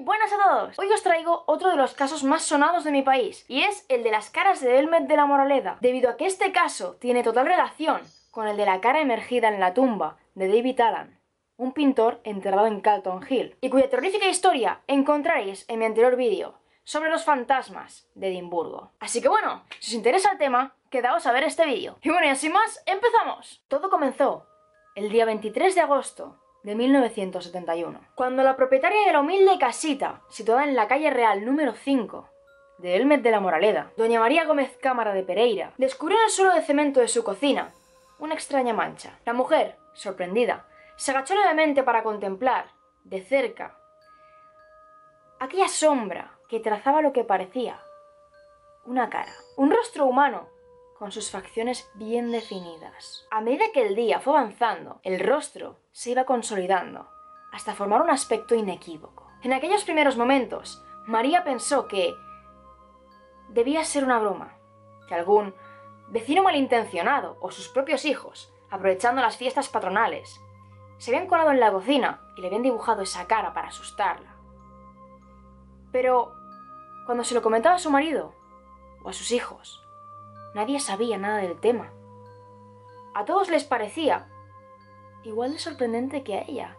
buenas a todos. Hoy os traigo otro de los casos más sonados de mi país, y es el de las caras de Belmet de la Moraleda, debido a que este caso tiene total relación con el de la cara emergida en la tumba de David Allan, un pintor enterrado en Calton Hill, y cuya terrorífica historia encontraréis en mi anterior vídeo sobre los fantasmas de Edimburgo. Así que bueno, si os interesa el tema, quedaos a ver este vídeo. Y bueno, y sin más, ¡empezamos! Todo comenzó el día 23 de agosto de 1971, cuando la propietaria de la humilde casita, situada en la calle Real número 5 de Belmet de la Moraleda, doña María Gómez Cámara de Pereira, descubrió en el suelo de cemento de su cocina una extraña mancha. La mujer, sorprendida, se agachó levemente para contemplar, de cerca, aquella sombra que trazaba lo que parecía una cara, un rostro humano con sus facciones bien definidas. A medida que el día fue avanzando, el rostro se iba consolidando hasta formar un aspecto inequívoco. En aquellos primeros momentos, María pensó que debía ser una broma, que algún vecino malintencionado o sus propios hijos, aprovechando las fiestas patronales, se habían colado en la cocina y le habían dibujado esa cara para asustarla. Pero cuando se lo comentaba a su marido o a sus hijos, nadie sabía nada del tema. A todos les parecía igual de sorprendente que a ella,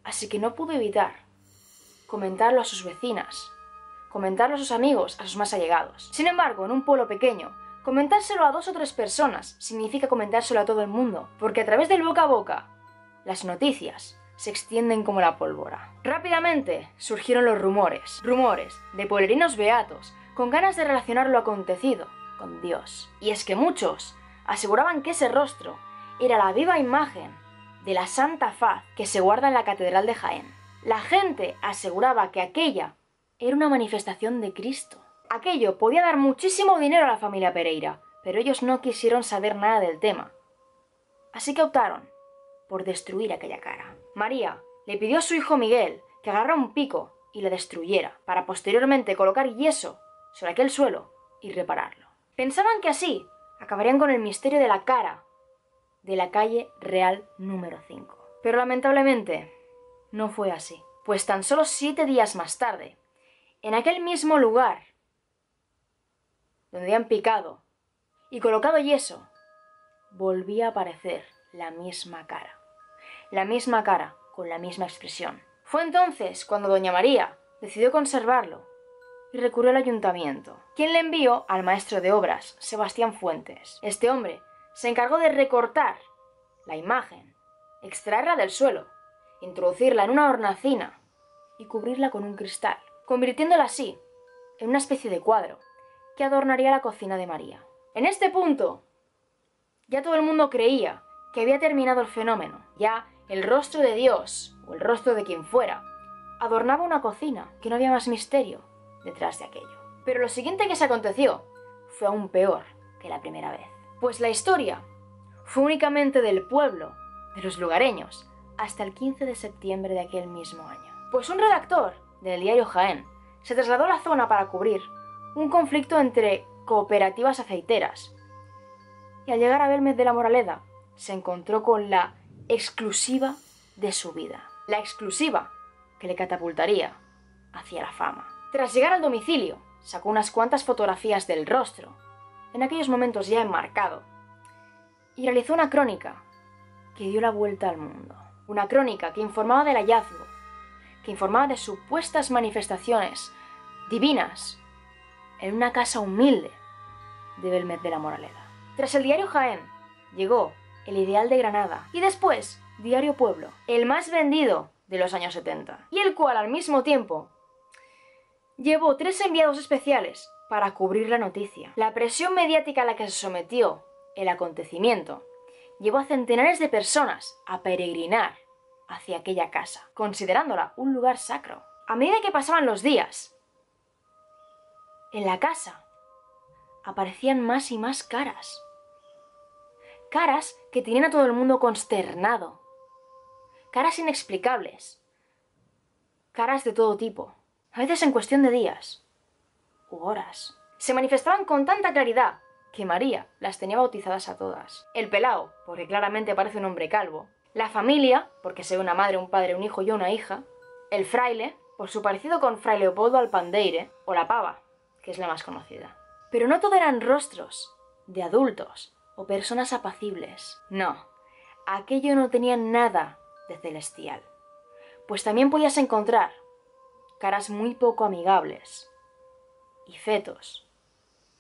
así que no pudo evitar comentarlo a sus vecinas, comentarlo a sus amigos, a sus más allegados. Sin embargo, en un pueblo pequeño, comentárselo a 2 o 3 personas significa comentárselo a todo el mundo, porque a través del boca a boca, las noticias se extienden como la pólvora. Rápidamente surgieron los rumores de pueblerinos beatos con ganas de relacionar lo acontecido con Dios. Y es que muchos aseguraban que ese rostro era la viva imagen de la Santa Faz que se guarda en la Catedral de Jaén. La gente aseguraba que aquella era una manifestación de Cristo. Aquello podía dar muchísimo dinero a la familia Pereira, pero ellos no quisieron saber nada del tema. Así que optaron por destruir aquella cara. María le pidió a su hijo Miguel que agarrara un pico y la destruyera, para posteriormente colocar yeso sobre aquel suelo y repararlo. Pensaban que así acabarían con el misterio de la cara de la calle Real número 5. Pero lamentablemente no fue así, pues tan solo 7 días más tarde, en aquel mismo lugar donde habían picado y colocado yeso, volvía a aparecer la misma cara con la misma expresión. Fue entonces cuando doña María decidió conservarlo y recurrió al ayuntamiento, quien le envió al maestro de obras, Sebastián Fuentes. Este hombre se encargó de recortar la imagen, extraerla del suelo, introducirla en una hornacina y cubrirla con un cristal, convirtiéndola así en una especie de cuadro que adornaría la cocina de María. En este punto, ya todo el mundo creía que había terminado el fenómeno. Ya el rostro de Dios, o el rostro de quien fuera, adornaba una cocina, que no había más misterio detrás de aquello. Pero lo siguiente que se aconteció fue aún peor que la primera vez, pues la historia fue únicamente del pueblo, de los lugareños, hasta el 15 de septiembre de aquel mismo año. Pues un redactor del diario Jaén se trasladó a la zona para cubrir un conflicto entre cooperativas aceiteras, y al llegar a Belmet de la Moraleda se encontró con la exclusiva de su vida, la exclusiva que le catapultaría hacia la fama. Tras llegar al domicilio, sacó unas cuantas fotografías del rostro, en aquellos momentos ya enmarcado, y realizó una crónica que dio la vuelta al mundo. Una crónica que informaba del hallazgo, que informaba de supuestas manifestaciones divinas en una casa humilde de Belmet de la Moraleda. Tras el diario Jaén, llegó El Ideal de Granada y después Diario Pueblo, el más vendido de los años 70, y el cual al mismo tiempo llevó 3 enviados especiales para cubrir la noticia. La presión mediática a la que se sometió el acontecimiento llevó a centenares de personas a peregrinar hacia aquella casa, considerándola un lugar sacro. A medida que pasaban los días, en la casa aparecían más y más caras. Caras que tenían a todo el mundo consternado. Caras inexplicables. Caras de todo tipo. A veces en cuestión de días u horas. Se manifestaban con tanta claridad que María las tenía bautizadas a todas. El pelao, porque claramente parece un hombre calvo. La familia, porque se ve una madre, un padre, un hijo y una hija. El fraile, por su parecido con Fray Leopoldo Alpandeire o la Pava, que es la más conocida. Pero no todo eran rostros de adultos o personas apacibles. No, aquello no tenía nada de celestial, pues también podías encontrar caras muy poco amigables y fetos,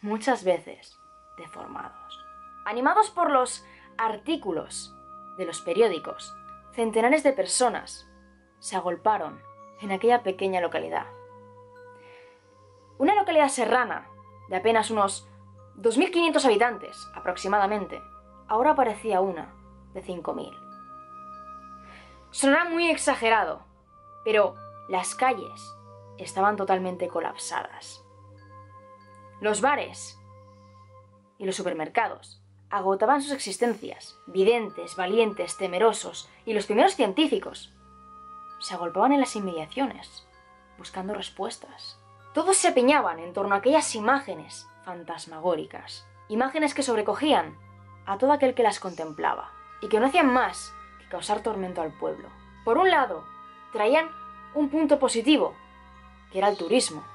muchas veces deformados. Animados por los artículos de los periódicos, centenares de personas se agolparon en aquella pequeña localidad. Una localidad serrana de apenas unos 2.500 habitantes aproximadamente, ahora parecía una de 5.000. Sonará muy exagerado, pero las calles estaban totalmente colapsadas. Los bares y los supermercados agotaban sus existencias. Videntes, valientes, temerosos y los primeros científicos se agolpaban en las inmediaciones, buscando respuestas. Todos se apiñaban en torno a aquellas imágenes fantasmagóricas, imágenes que sobrecogían a todo aquel que las contemplaba y que no hacían más que causar tormento al pueblo. Por un lado, traían un punto positivo, que era el turismo.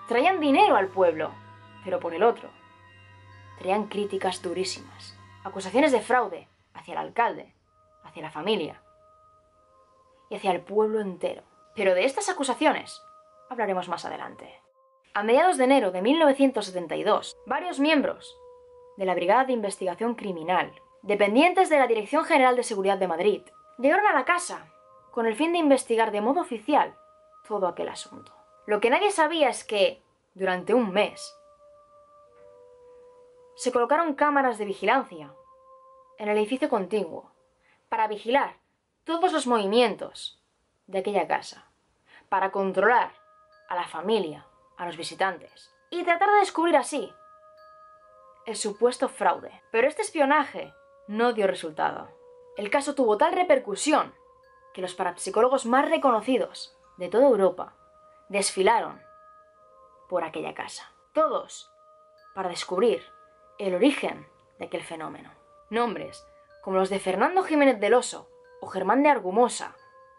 Traían dinero al pueblo, pero por el otro, traían críticas durísimas, acusaciones de fraude hacia el alcalde, hacia la familia y hacia el pueblo entero. Pero de estas acusaciones hablaremos más adelante. A mediados de enero de 1972, varios miembros de la Brigada de Investigación Criminal, dependientes de la Dirección General de Seguridad de Madrid, llegaron a la casa con el fin de investigar de modo oficial todo aquel asunto. Lo que nadie sabía es que, durante un mes, se colocaron cámaras de vigilancia en el edificio contiguo para vigilar todos los movimientos de aquella casa, para controlar a la familia, a los visitantes y tratar de descubrir así el supuesto fraude. Pero este espionaje no dio resultado. El caso tuvo tal repercusión que los parapsicólogos más reconocidos de toda Europa desfilaron por aquella casa. Todos para descubrir el origen de aquel fenómeno. Nombres como los de Fernando Jiménez del Oso o Germán de Argumosa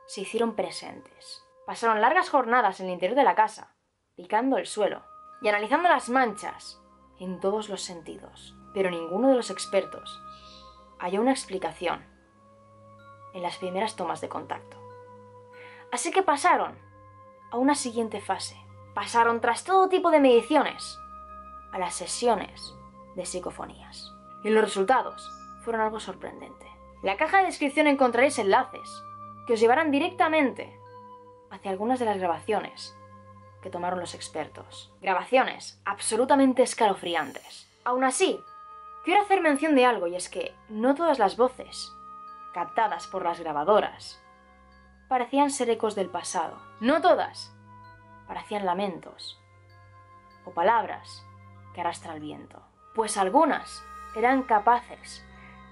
se hicieron presentes. Pasaron largas jornadas en el interior de la casa, picando el suelo y analizando las manchas en todos los sentidos. Pero ninguno de los expertos halló una explicación en las primeras tomas de contacto. Así que pasaron a una siguiente fase. Pasaron, tras todo tipo de mediciones, a las sesiones de psicofonías. Y los resultados fueron algo sorprendente. En la caja de descripción encontraréis enlaces que os llevarán directamente hacia algunas de las grabaciones que tomaron los expertos. Grabaciones absolutamente escalofriantes. Aún así, quiero hacer mención de algo, y es que no todas las voces captadas por las grabadoras parecían ser ecos del pasado. No todas parecían lamentos o palabras que arrastra el viento, pues algunas eran capaces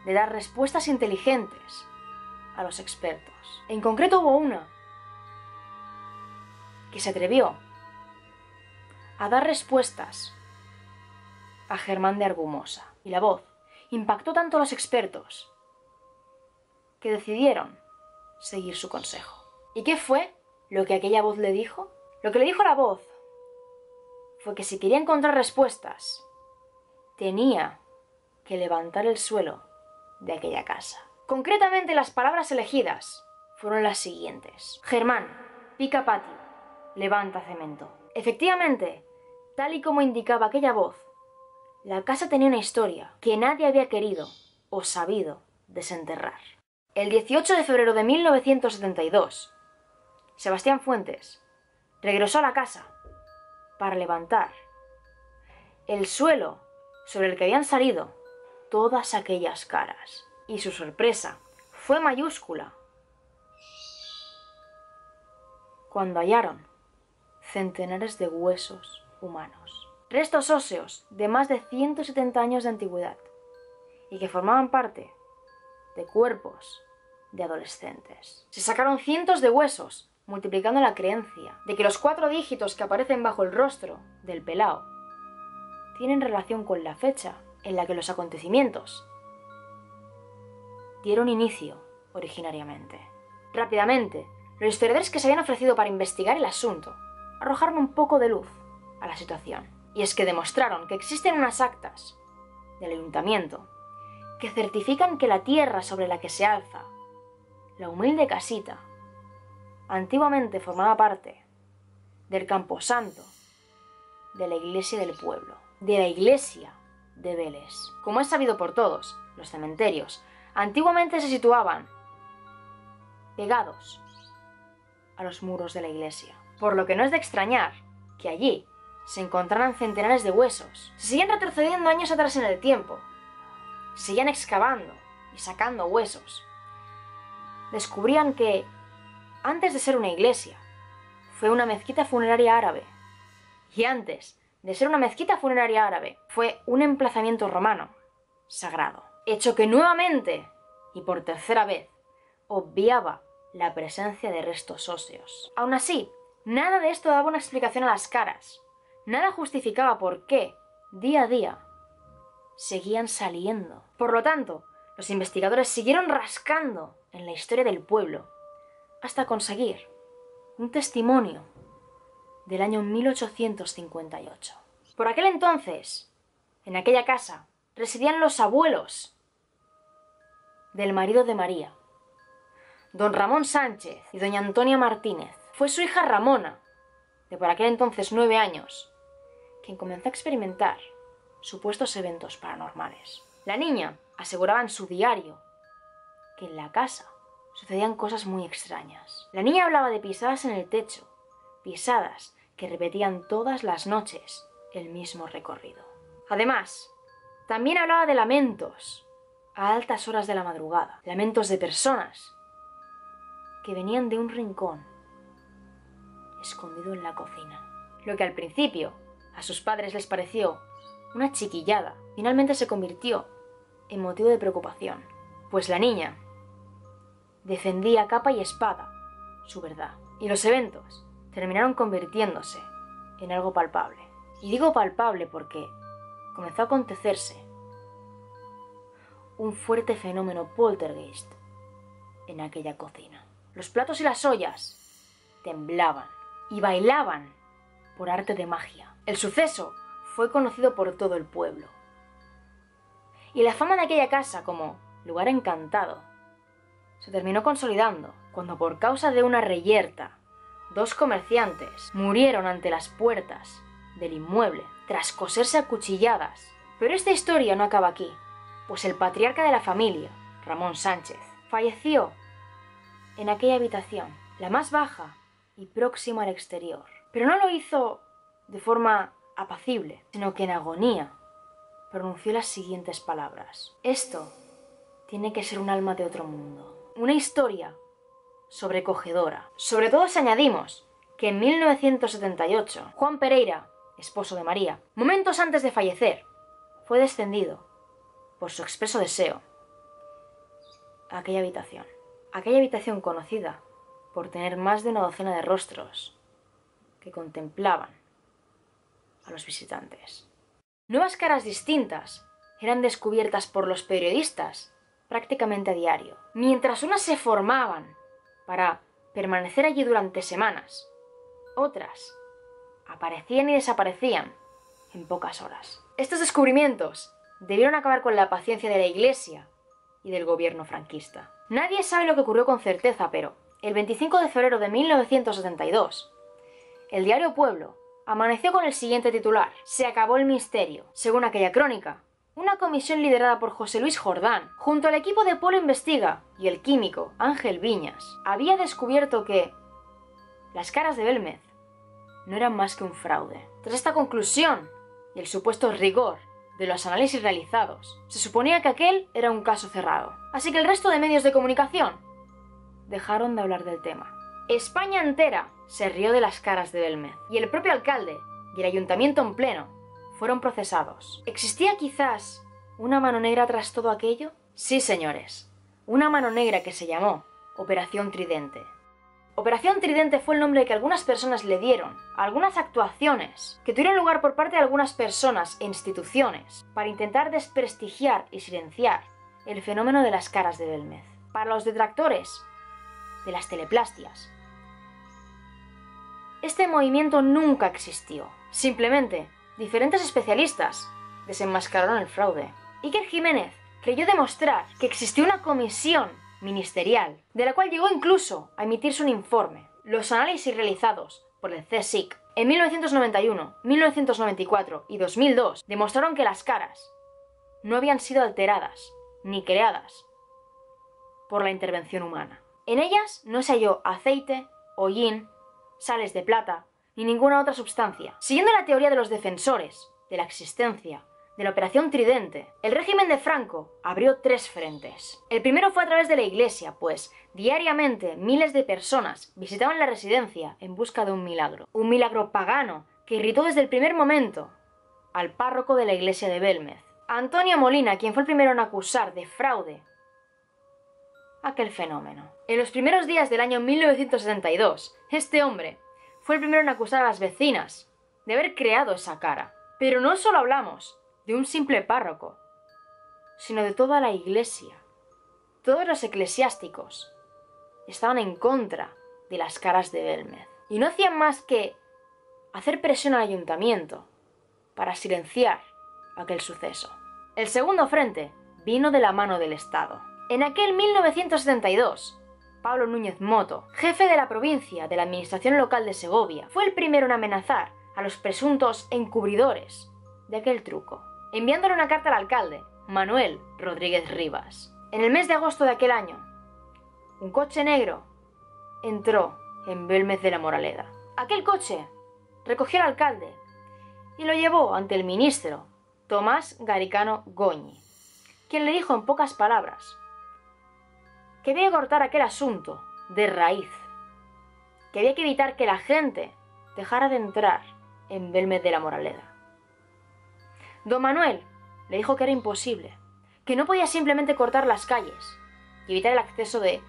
de dar respuestas inteligentes a los expertos. En concreto hubo una que se atrevió a dar respuestas a Germán de Argumosa, y la voz impactó tanto a los expertos que decidieron seguir su consejo. ¿Y qué fue lo que aquella voz le dijo? Lo que le dijo la voz fue que si quería encontrar respuestas, tenía que levantar el suelo de aquella casa. Concretamente, las palabras elegidas fueron las siguientes: Germán, pica patio, levanta cemento. Efectivamente, tal y como indicaba aquella voz, la casa tenía una historia que nadie había querido o sabido desenterrar. El 18 de febrero de 1972, Sebastián Fuentes regresó a la casa para levantar el suelo sobre el que habían salido todas aquellas caras. Y su sorpresa fue mayúscula cuando hallaron centenares de huesos humanos, restos óseos de más de 170 años de antigüedad y que formaban parte de cuerpos de adolescentes. Se sacaron cientos de huesos, multiplicando la creencia de que los 4 dígitos que aparecen bajo el rostro del pelao tienen relación con la fecha en la que los acontecimientos dieron inicio originariamente. Rápidamente, Los historiadores que se habían ofrecido para investigar el asunto arrojaron un poco de luz a la situación. Y es que demostraron que existen unas actas del ayuntamiento que certifican que la tierra sobre la que se alza la humilde casita antiguamente formaba parte del camposanto de la iglesia del pueblo, de la iglesia de Vélez. Como es sabido por todos, los cementerios antiguamente se situaban pegados a los muros de la iglesia, por lo que no es de extrañar que allí se encontraran centenares de huesos. Se seguían retrocediendo años atrás en el tiempo, seguían excavando y sacando huesos. Descubrían que, antes de ser una iglesia, fue una mezquita funeraria árabe. Y antes de ser una mezquita funeraria árabe, fue un emplazamiento romano sagrado. Hecho que nuevamente, y por tercera vez, obviaba la presencia de restos óseos. Aún así, nada de esto daba una explicación a las caras. Nada justificaba por qué, día a día, seguían saliendo. Por lo tanto, los investigadores siguieron rascando en la historia del pueblo hasta conseguir un testimonio del año 1858. Por aquel entonces, en aquella casa, residían los abuelos del marido de María, don Ramón Sánchez y doña Antonia Martínez. Fue su hija Ramona, de por aquel entonces 9 años, quien comenzó a experimentar supuestos eventos paranormales. La niña aseguraba en su diario que en la casa sucedían cosas muy extrañas. La niña hablaba de pisadas en el techo, pisadas que repetían todas las noches el mismo recorrido. Además, también hablaba de lamentos a altas horas de la madrugada, lamentos de personas que venían de un rincón escondido en la cocina. Lo que al principio a sus padres les pareció una chiquillada, finalmente se convirtió en motivo de preocupación, pues la niña defendía a capa y espada su verdad, y los eventos terminaron convirtiéndose en algo palpable. Y digo palpable porque comenzó a acontecerse un fuerte fenómeno poltergeist en aquella cocina. Los platos y las ollas temblaban y bailaban por arte de magia. El suceso fue conocido por todo el pueblo. Y la fama de aquella casa como lugar encantado se terminó consolidando cuando, por causa de una reyerta, 2 comerciantes murieron ante las puertas del inmueble tras coserse a cuchilladas. Pero esta historia no acaba aquí, pues el patriarca de la familia, Ramón Sánchez, falleció en aquella habitación, la más baja y próxima al exterior. Pero no lo hizo de forma apacible, sino que en agonía pronunció las siguientes palabras: esto tiene que ser un alma de otro mundo. Una historia sobrecogedora. Sobre todo si añadimos que en 1978, Juan Pereira, esposo de María, momentos antes de fallecer, fue descendido, por su expreso deseo, a aquella habitación conocida por tener más de una docena de rostros que contemplaban a los visitantes. Nuevas caras distintas eran descubiertas por los periodistas prácticamente a diario, mientras unas se formaban para permanecer allí durante semanas, otras aparecían y desaparecían en pocas horas. Estos descubrimientos debieron acabar con la paciencia de la Iglesia y del gobierno franquista. Nadie sabe lo que ocurrió con certeza, pero el 25 de febrero de 1972, el diario Pueblo amaneció con el siguiente titular: se acabó el misterio. Según aquella crónica, una comisión liderada por José Luis Jordán, junto al equipo de Polo Investiga y el químico Ángel Viñas, había descubierto que las caras de Belmez no eran más que un fraude. Tras esta conclusión y el supuesto rigor de los análisis realizados, se suponía que aquel era un caso cerrado. Así que el resto de medios de comunicación dejaron de hablar del tema. España entera se rió de las caras de Belmez, y el propio alcalde y el ayuntamiento en pleno fueron procesados. ¿Existía quizás una mano negra tras todo aquello? Sí, señores, una mano negra que se llamó Operación Tridente. Operación Tridente fue el nombre que algunas personas le dieron a algunas actuaciones que tuvieron lugar por parte de algunas personas e instituciones para intentar desprestigiar y silenciar el fenómeno de las caras de Belmez. Para los detractores de las teleplastias, este movimiento nunca existió. Simplemente, diferentes especialistas desenmascararon el fraude. Iker Jiménez creyó demostrar que existió una comisión ministerial, de la cual llegó incluso a emitirse un informe. Los análisis realizados por el CSIC en 1991, 1994 y 2002 demostraron que las caras no habían sido alteradas ni creadas por la intervención humana. En ellas no se halló aceite, hollín, sales de plata ni ninguna otra sustancia. Siguiendo la teoría de los defensores de la existencia de la Operación Tridente, el régimen de Franco abrió 3 frentes. El primero fue a través de la Iglesia, pues diariamente miles de personas visitaban la residencia en busca de un milagro pagano que irritó desde el primer momento al párroco de la iglesia de Belmez, Antonio Molina, quien fue el primero en acusar de fraude aquel fenómeno. En los primeros días del año 1972, este hombre fue el primero en acusar a las vecinas de haber creado esa cara. Pero no solo hablamos de un simple párroco, sino de toda la iglesia. Todos los eclesiásticos estaban en contra de las caras de Belmez y no hacían más que hacer presión al ayuntamiento para silenciar aquel suceso. El segundo frente vino de la mano del Estado. En aquel 1972, Pablo Núñez Moto, jefe de la provincia de la Administración Local de Segovia, fue el primero en amenazar a los presuntos encubridores de aquel truco, enviándole una carta al alcalde, Manuel Rodríguez Rivas. En el mes de agosto de aquel año, un coche negro entró en Belmez de la Moraleda. Aquel coche recogió al alcalde y lo llevó ante el ministro Tomás Garicano Goñi, quien le dijo en pocas palabras que había que cortar aquel asunto de raíz, que había que evitar que la gente dejara de entrar en Belmez de la Moraleda. Don Manuel le dijo que era imposible, que no podía simplemente cortar las calles y evitar el acceso de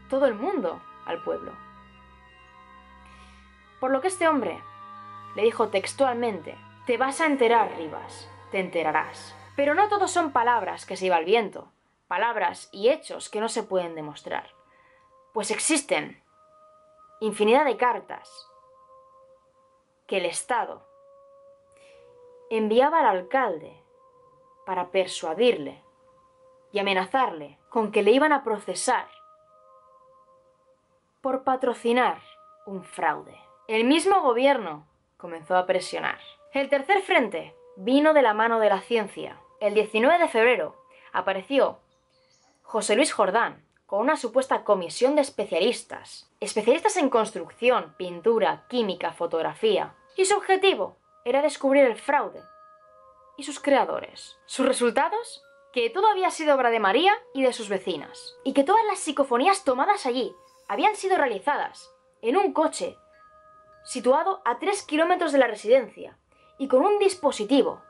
todo el mundo al pueblo. Por lo que este hombre le dijo textualmente: te vas a enterar, Rivas, te enterarás. Pero no todo son palabras que se iba al viento, palabras y hechos que no se pueden demostrar, pues existen infinidad de cartas que el Estado enviaba al alcalde para persuadirle y amenazarle con que le iban a procesar por patrocinar un fraude. El mismo gobierno comenzó a presionar. El tercer frente vino de la mano de la ciencia. El 19 de febrero apareció José Luis Jordán con una supuesta comisión de especialistas en construcción, pintura, química, fotografía, y su objetivo era descubrir el fraude y sus creadores. Sus resultados: que todo había sido obra de María y de sus vecinas, y que todas las psicofonías tomadas allí habían sido realizadas en un coche situado a 3 kilómetros de la residencia y con un dispositivo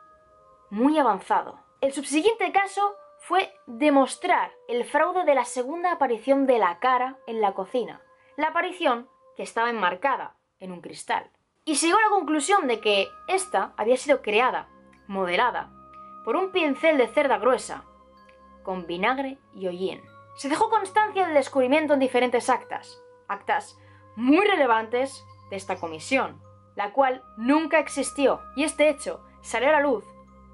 muy avanzado. El subsiguiente caso fue demostrar el fraude de la segunda aparición de la cara en la cocina, la aparición que estaba enmarcada en un cristal. Y se llegó a la conclusión de que esta había sido creada, modelada, por un pincel de cerda gruesa, con vinagre y hollín. Se dejó constancia del descubrimiento en diferentes actas muy relevantes de esta comisión, la cual nunca existió, y este hecho salió a la luz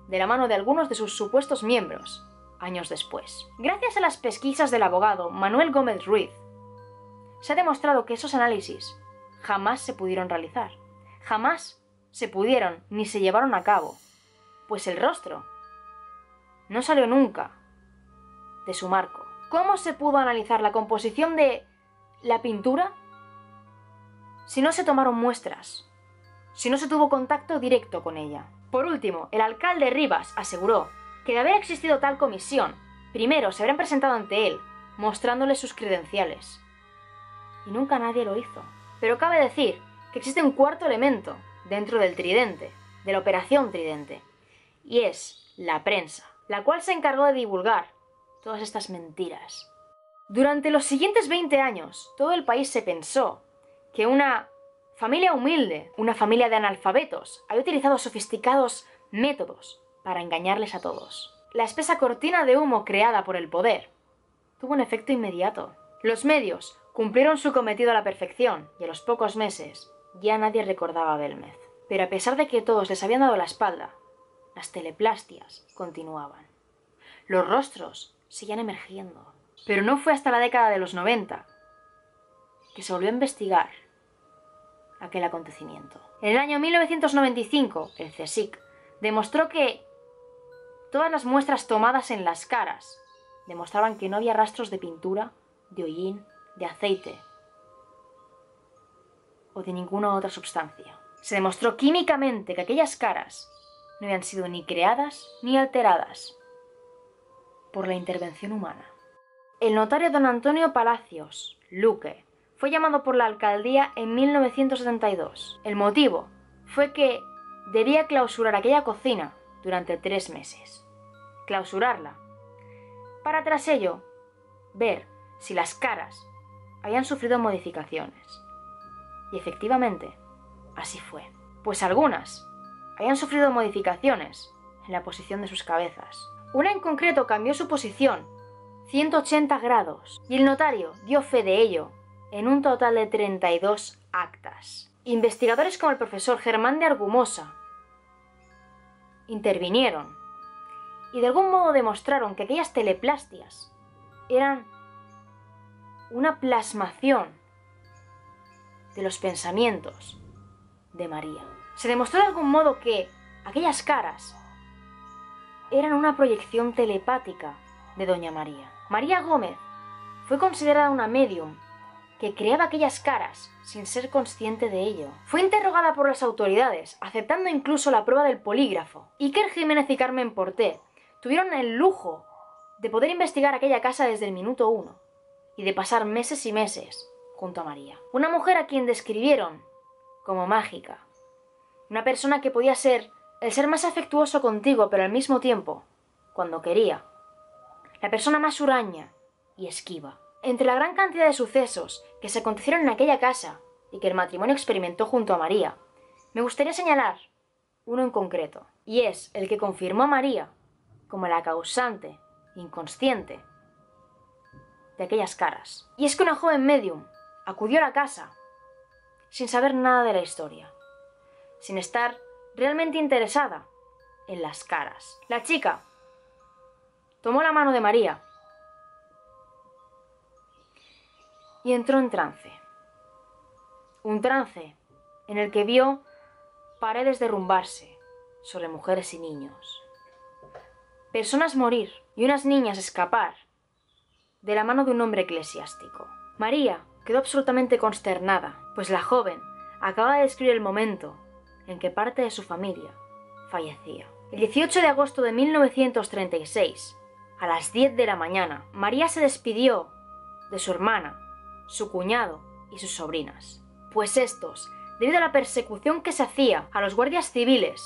de la mano de algunos de sus supuestos miembros años después. Gracias a las pesquisas del abogado Manuel Gómez Ruiz, se ha demostrado que esos análisis jamás se pudieron realizar, jamás se pudieron ni se llevaron a cabo, pues el rostro no salió nunca de su marco. ¿Cómo se pudo analizar la composición de la pintura si no se tomaron muestras, si no se tuvo contacto directo con ella? Por último, el alcalde Rivas aseguró que de haber existido tal comisión, primero se habrían presentado ante él, mostrándole sus credenciales. Y nunca nadie lo hizo. Pero cabe decir que existe un cuarto elemento dentro del Tridente, de la Operación Tridente, y es la prensa, la cual se encargó de divulgar todas estas mentiras. Durante los siguientes 20 años, todo el país se pensó que una familia humilde, una familia de analfabetos, había utilizado sofisticados métodos para engañarles a todos. La espesa cortina de humo creada por el poder tuvo un efecto inmediato. Los medios cumplieron su cometido a la perfección y a los pocos meses ya nadie recordaba a Belmez. Pero a pesar de que todos les habían dado la espalda, las teleplastias continuaban. Los rostros seguían emergiendo. Pero no fue hasta la década de los 90 que se volvió a investigar aquel acontecimiento. En el año 1995, el CSIC demostró que todas las muestras tomadas en las caras demostraban que no había rastros de pintura, de hollín, de aceite o de ninguna otra sustancia. Se demostró químicamente que aquellas caras no habían sido ni creadas ni alteradas por la intervención humana. El notario don Antonio Palacios Luque fue llamado por la alcaldía en 1972. El motivo fue que debía clausurar aquella cocina durante 3 meses. Clausurarla, para tras ello ver si las caras habían sufrido modificaciones. Y efectivamente, así fue. Pues algunas habían sufrido modificaciones en la posición de sus cabezas. Una en concreto cambió su posición 180 grados y el notario dio fe de ello en un total de 32 actas. Investigadores como el profesor Germán de Argumosa intervinieron y de algún modo demostraron que aquellas teleplastias eran una plasmación de los pensamientos de María. Se demostró de algún modo que aquellas caras eran una proyección telepática de Doña María. María Gómez fue considerada una médium que creaba aquellas caras sin ser consciente de ello. Fue interrogada por las autoridades, aceptando incluso la prueba del polígrafo. Iker Jiménez y Carmen Porté tuvieron el lujo de poder investigar aquella casa desde el minuto 1 y de pasar meses y meses junto a María. Una mujer a quien describieron como mágica. Una persona que podía ser el ser más afectuoso contigo, pero al mismo tiempo, cuando quería, la persona más huraña y esquiva. Entre la gran cantidad de sucesos que se acontecieron en aquella casa y que el matrimonio experimentó junto a María, me gustaría señalar uno en concreto, y es el que confirmó a María como la causante inconsciente de aquellas caras. Y es que una joven medium acudió a la casa sin saber nada de la historia, sin estar realmente interesada en las caras. La chica tomó la mano de María y entró en trance. Un trance en el que vio paredes derrumbarse sobre mujeres y niños, personas morir y unas niñas escapar de la mano de un hombre eclesiástico. María quedó absolutamente consternada, pues la joven acaba de describir el momento en que parte de su familia fallecía. El 18 de agosto de 1936, a las 10 de la mañana, María se despidió de su hermana, su cuñado y sus sobrinas, pues estos, debido a la persecución que se hacía a los guardias civiles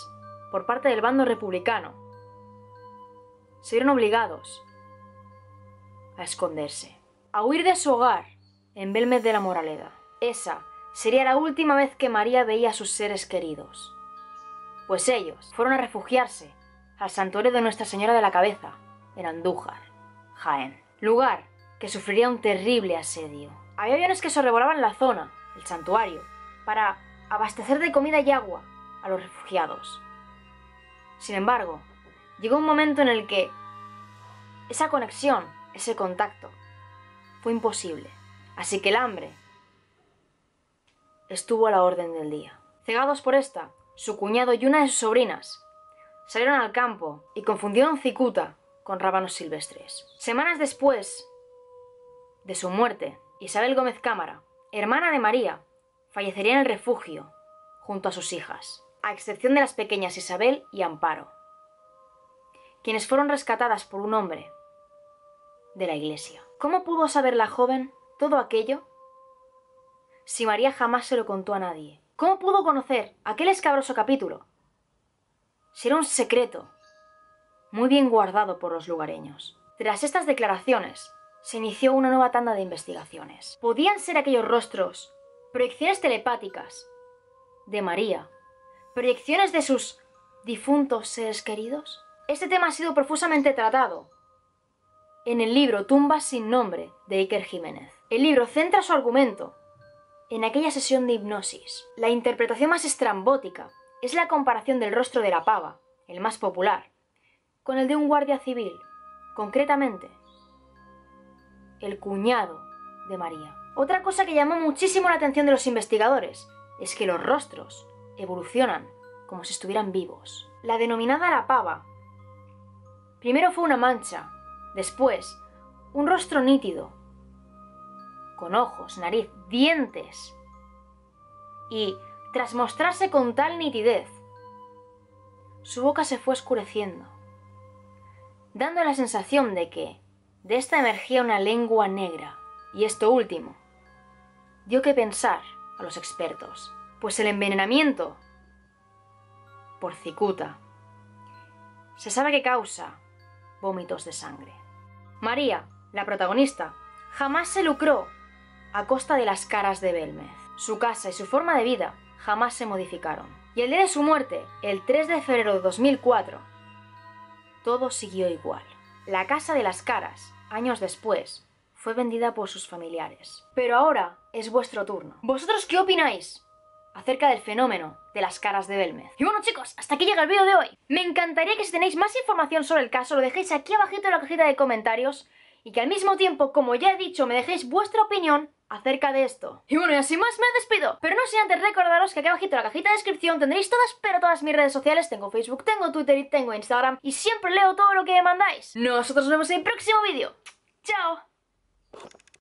por parte del bando republicano, se vieron obligados a esconderse, a huir de su hogar en Belmez de la Moraleda. Esa sería la última vez que María veía a sus seres queridos, pues ellos fueron a refugiarse al santuario de Nuestra Señora de la Cabeza, en Andújar, Jaén, lugar que sufriría un terrible asedio. Había aviones que sobrevolaban la zona, el santuario, para abastecer de comida y agua a los refugiados. Sin embargo, llegó un momento en el que esa conexión, ese contacto, fue imposible. Así que el hambre estuvo a la orden del día. Cegados por esta, su cuñado y una de sus sobrinas salieron al campo y confundieron cicuta con rábanos silvestres. Semanas después de su muerte, Isabel Gómez Cámara, hermana de María, fallecería en el refugio junto a sus hijas, a excepción de las pequeñas Isabel y Amparo, quienes fueron rescatadas por un hombre de la iglesia. ¿Cómo pudo saber la joven todo aquello si María jamás se lo contó a nadie? ¿Cómo pudo conocer aquel escabroso capítulo si era un secreto muy bien guardado por los lugareños? Tras estas declaraciones, se inició una nueva tanda de investigaciones. ¿Podían ser aquellos rostros proyecciones telepáticas de María? ¿Proyecciones de sus difuntos seres queridos? Este tema ha sido profusamente tratado en el libro Tumbas sin nombre de Iker Jiménez. El libro centra su argumento en aquella sesión de hipnosis. La interpretación más estrambótica es la comparación del rostro de la pava, el más popular, con el de un guardia civil, concretamente, el cuñado de María. Otra cosa que llamó muchísimo la atención de los investigadores es que los rostros evolucionan como si estuvieran vivos. La denominada la pava primero fue una mancha, después un rostro nítido, con ojos, nariz, dientes, y tras mostrarse con tal nitidez, su boca se fue oscureciendo, dando la sensación de que de esta emergía una lengua negra. Y esto último dio que pensar a los expertos, pues el envenenamiento por cicuta se sabe que causa vómitos de sangre. María, la protagonista, jamás se lucró a costa de las caras de Belmez. Su casa y su forma de vida jamás se modificaron. Y el día de su muerte, el 3 de febrero de 2004, todo siguió igual. La casa de las caras, años después, fue vendida por sus familiares. Pero ahora es vuestro turno. ¿Vosotros qué opináis acerca del fenómeno de las caras de Belmez? Y bueno, chicos, hasta aquí llega el vídeo de hoy. Me encantaría que si tenéis más información sobre el caso lo dejéis aquí abajito en la cajita de comentarios y que al mismo tiempo, como ya he dicho, me dejéis vuestra opinión acerca de esto. Y bueno, y así más me despido. Pero no sin antes recordaros que aquí abajito en la cajita de descripción tendréis todas mis redes sociales. Tengo Facebook, tengo Twitter y tengo Instagram. Y siempre leo todo lo que me mandáis. Nosotros nos vemos en el próximo vídeo. ¡Chao!